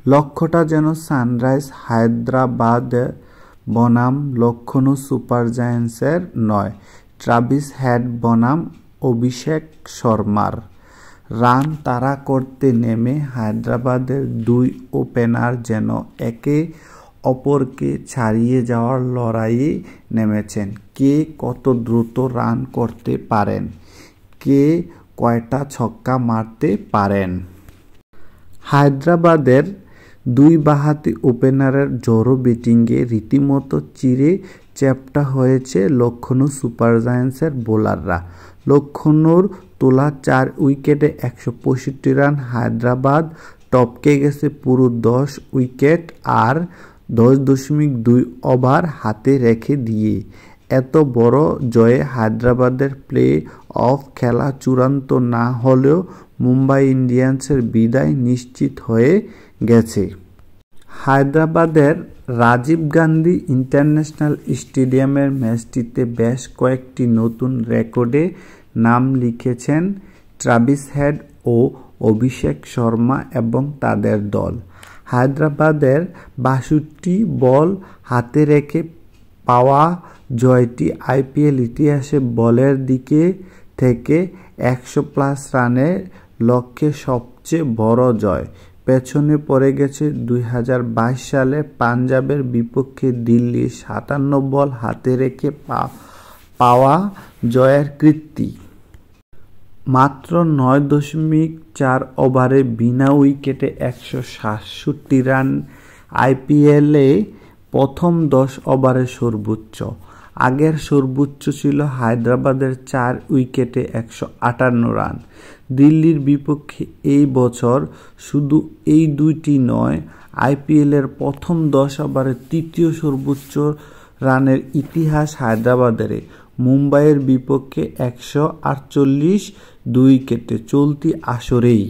লক্ষ্যটা যেন সানরাইজ হায়দ্রাবাদ বনাম লক্ষ্ণৌ সুপার জায়ান্টসের নয়, ট্রাভিস হেড বনাম অভিষেক শর্মার। রান তাড়া করতে নেমে হায়দ্রাবাদের দুই ওপেনার যেন একে অপরকে ছাড়িয়ে যাওয়ার লড়াইয়ে নেমেছেন। কে কত দ্রুত রান করতে পারেন, কে কয়টা ছক্কা মারতে পারেন। হায়দ্রাবাদের দুই বাঁহাতি ওপেনারের জোরো ব্যাটিংয়ে রীতিমতো চিরে চ্যাপ্টা হয়েছে লক্ষ্ণৌ সুপার জায়ান্টসের বোলাররা। লক্ষ্ণৌর তোলা 4 উইকেটে 165 রান। হায়দ্রাবাদ টপকে গেছে পুরো 10 উইকেট আর 10.2 ওভার হাতে রেখে দিয়ে। এত বড় জয়ে হায়দ্রাবাদের প্লে অফ খেলা চূড়ান্ত না হলেও মুম্বাই ইন্ডিয়ান্সের বিদায় নিশ্চিত হয়ে গেছে। হায়দ্রাবাদের রাজীব গান্ধী ইন্টারন্যাশনাল স্টেডিয়ামের ম্যাচটিতে বেশ কয়েকটি নতুন রেকর্ডে নাম লিখেছেন ট্রাভিস হেড ও অভিষেক শর্মা এবং তাদের দল। হায়দ্রাবাদের 62 বল হাতে রেখে পাওয়া জয়টি আইপিএল ইতিহাসে বলের দিকে থেকে 100+ রানের লক্ষ্যে সবচেয়ে বড় জয়। পেছনে পড়ে গেছে 2022 সালে পাঞ্জাবের বিপক্ষে দিল্লির 57 বল হাতে রেখে পাওয়া জয়ের কীর্তি। মাত্র 9.4 ওভারে বিনা উইকেটে 167 রান আইপিএলে প্রথম 10 ওভারে সর্বোচ্চ। আগের সর্বোচ্চ ছিল হায়দ্রাবাদের 4 উইকেটে 158 রান। দিল্লির বিপক্ষে এই বছর শুধু এই দুইটি নয়, আইপিএলের প্রথম 10 ওভারে তৃতীয় সর্বোচ্চ রানের ইতিহাস হায়দ্রাবাদের। মুম্বাইয়ের বিপক্ষে 148 উইকেটে চলতি আসরেই।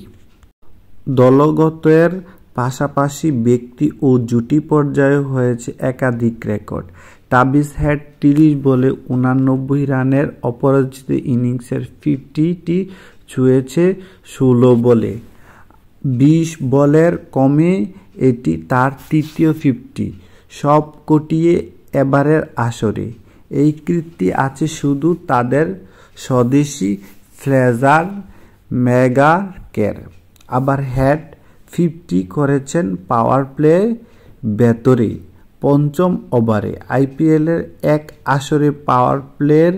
দলগতের পাশাপাশি ব্যক্তি ও জুটি পর্যায়ে হয়েছে একাধিক রেকর্ড। ট্রাভিস হেড 30 বলে 89 রানের অপরাজিত ইনিংসের 50টি ছুঁয়েছে 16 বলে। 20 বলের কমে এটি তার তৃতীয় 50, সব কটিয়ে এবারের আসরে। এই কীর্তি আছে শুধু তাদের স্বদেশি ফ্রেজার ম্যাকগ্রাথের। আবার হেড 50 করেছেন পাওয়ার প্লে ভেতরে 5ম ওভারে। আইপিএলের এক আসরে পাওয়ার প্লের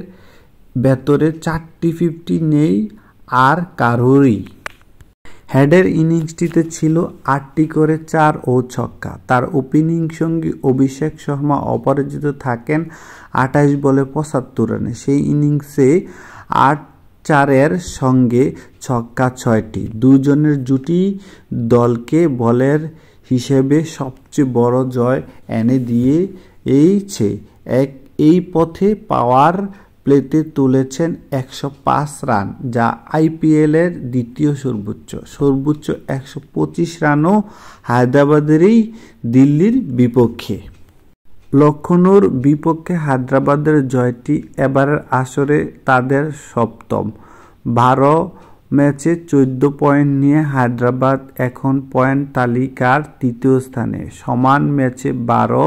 ভেতরে 4টি 50 নেই আর কারোরই। হেডের ইনিংসটিতে ছিল 8টি করে 4 ও ছক্কা। তার ওপেনিং সঙ্গী অভিষেক শর্মা অপরাজিত থাকেন 28 বলে 75 রানে। সেই ইনিংসে 8-4-এর সঙ্গে ছক্কা 6টি। দুজনের জুটি দলকে বলের হিসেবে সবচেয়ে বড় জয় এনে দিয়েছে। এই পথে পাওয়ার প্লেতে তুলেছেন 105 রান, যা আইপিএলের দ্বিতীয় সর্বোচ্চ। 125 রানও হায়দ্রাবাদেরই দিল্লির বিপক্ষে। লক্ষ্ণৌর বিপক্ষে হায়দ্রাবাদের জয়টি এবারের আসরে তাদের 7ম। 12 ম্যাচে 14 পয়েন্ট নিয়ে হায়দ্রাবাদ এখন পয়েন্ট তালিকার 3য় স্থানে। সমান ম্যাচে 12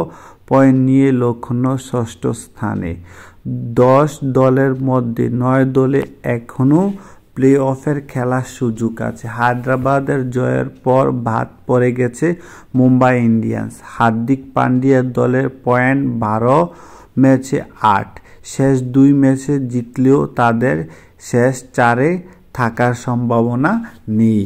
পয়েন্ট নিয়ে লক্ষ্ণৌ 6ষ্ঠ স্থানে। 10 দলের মধ্যে 9 দলে এখনও প্লে অফের খেলার সুযোগ আছে। হায়দ্রাবাদের জয়ের পর বাদ পড়ে গেছে মুম্বাই ইন্ডিয়ান্স। হার্দিক পান্ডিয়ার দলের পয়েন্ট 12 ম্যাচে 8। শেষ 2 ম্যাচে জিতলেও তাদের শেষ 4-এ থাকার সম্ভাবনা নেই।